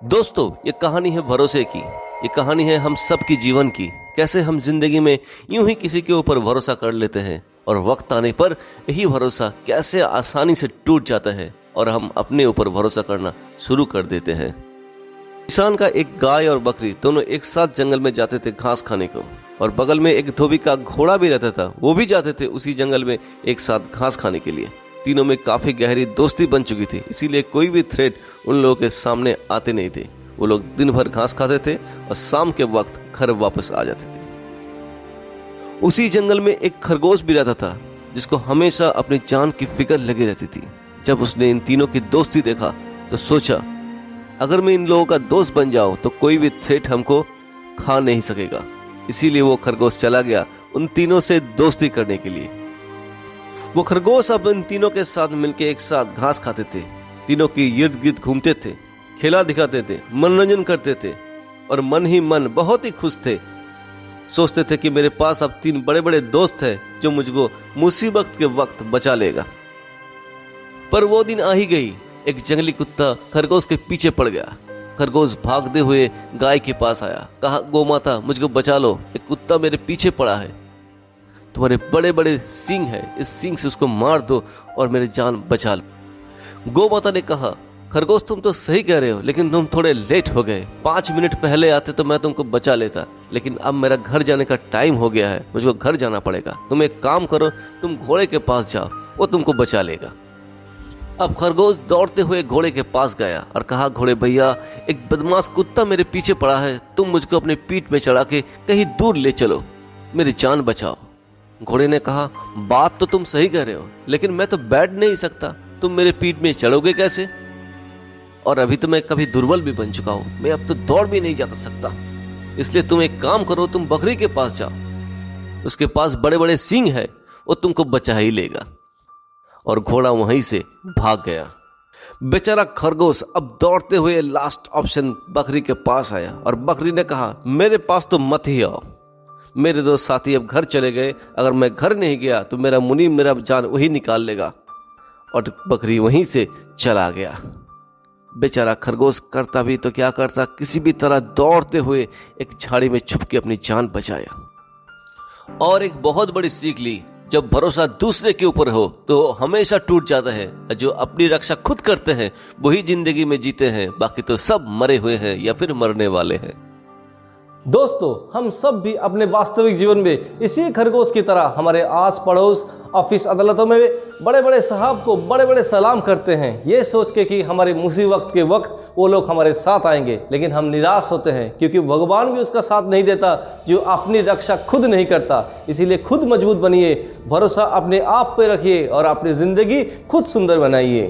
दोस्तों, ये कहानी है भरोसे की। ये कहानी है हम सब की जीवन की। कैसे हम जिंदगी में यूं ही किसी के ऊपर भरोसा कर लेते हैं और वक्त आने पर यही भरोसा कैसे आसानी से टूट जाता है और हम अपने ऊपर भरोसा करना शुरू कर देते हैं। किसान का एक गाय और बकरी दोनों एक साथ जंगल में जाते थे घास खाने को, और बगल में एक धोबी का घोड़ा भी रहता था। वो भी जाते थे उसी जंगल में एक साथ घास खाने के लिए। तीनों में काफी गहरी दोस्ती बन चुकी थी, इसीलिए कोई भी थ्रेट उन लोगों के सामने आते नहीं थे। वो लोग दिन भर घास खाते थे और शाम के वक्त घर वापस आ जाते थे। उसी जंगल में एक खरगोश भी रहता था जिसको हमेशा अपनी जान की फिक्र लगी रहती थी। जब उसने इन तीनों की दोस्ती देखा तो सोचा, अगर मैं इन लोगों का दोस्त बन जाऊं तो कोई भी थ्रेट हमको खा नहीं सकेगा। इसीलिए वो खरगोश चला गया उन तीनों से दोस्ती करने के लिए। वो खरगोश अब इन तीनों के साथ मिलकर एक साथ घास खाते थे, तीनों की इर्द गिर्द घूमते थे, खेला दिखाते थे, मनोरंजन करते थे और मन ही मन बहुत ही खुश थे। सोचते थे कि मेरे पास अब तीन बड़े बड़े दोस्त हैं जो मुझको मुसीबत के वक्त बचा लेगा। पर वो दिन आ ही गई। एक जंगली कुत्ता खरगोश के पीछे पड़ गया। खरगोश भागते हुए गाय के पास आया, कहा, गौ माता मुझको बचा लो, एक कुत्ता मेरे पीछे पड़ा है। तुम्हारे बड़े बड़े सींग हैं, इस सींग से उसको मार दो और मेरी जान बचा लो। गौ माता ने कहा, खरगोश तुम तो सही कह रहे हो, लेकिन तुम थोड़े लेट हो गए। 5 मिनट पहले आते तो मैं तुमको बचा लेता, लेकिन अब मेरा घर जाने का टाइम हो गया है, मुझको घर जाना पड़ेगा। तुम एक काम करो, तुम घोड़े के पास जाओ, वो तुमको बचा लेगा। अब खरगोश दौड़ते हुए घोड़े के पास गया और कहा, घोड़े भैया, एक बदमाश कुत्ता मेरे पीछे पड़ा है, तुम मुझको अपनी पीठ में चढ़ा के कहीं दूर ले चलो, मेरी जान बचाओ। घोड़े ने कहा, बात तो तुम सही कह रहे हो, लेकिन मैं तो बैठ नहीं सकता, तुम मेरे पीठ में चढ़ोगे कैसे? और अभी तो मैं कभी दुर्बल भी बन चुका हूं, मैं अब तो दौड़ भी नहीं जा सकता। इसलिए तुम एक काम करो, तुम बकरी के पास जाओ, उसके पास बड़े बड़े सींग है, वो तुमको बचा ही लेगा। और घोड़ा वहीं से भाग गया। बेचारा खरगोश अब दौड़ते हुए लास्ट ऑप्शन बकरी के पास आया और बकरी ने कहा, मेरे पास तो मत ही आओ, मेरे दो साथी अब घर चले गए, अगर मैं घर नहीं गया तो मेरा मुनीम मेरा जान वही निकाल लेगा। और बकरी वहीं से चला गया। बेचारा खरगोश करता भी तो क्या करता, किसी भी तरह दौड़ते हुए एक झाड़ी में छुप के अपनी जान बचाया। और एक बहुत बड़ी सीख ली, जब भरोसा दूसरे के ऊपर हो तो हमेशा टूट जाता है। जो अपनी रक्षा खुद करते हैं वही जिंदगी में जीते हैं, बाकी तो सब मरे हुए हैं या फिर मरने वाले हैं। दोस्तों, हम सब भी अपने वास्तविक जीवन में इसी खरगोश की तरह हमारे आस पड़ोस, ऑफिस, अदालतों में बड़े बड़े साहब को बड़े बड़े सलाम करते हैं, ये सोच के कि हमारे मुसीबत के वक्त वो लोग हमारे साथ आएंगे। लेकिन हम निराश होते हैं क्योंकि भगवान भी उसका साथ नहीं देता जो अपनी रक्षा खुद नहीं करता। इसीलिए खुद मजबूत बनिए, भरोसा अपने आप पे रखिए और अपनी जिंदगी खुद सुंदर बनाइए।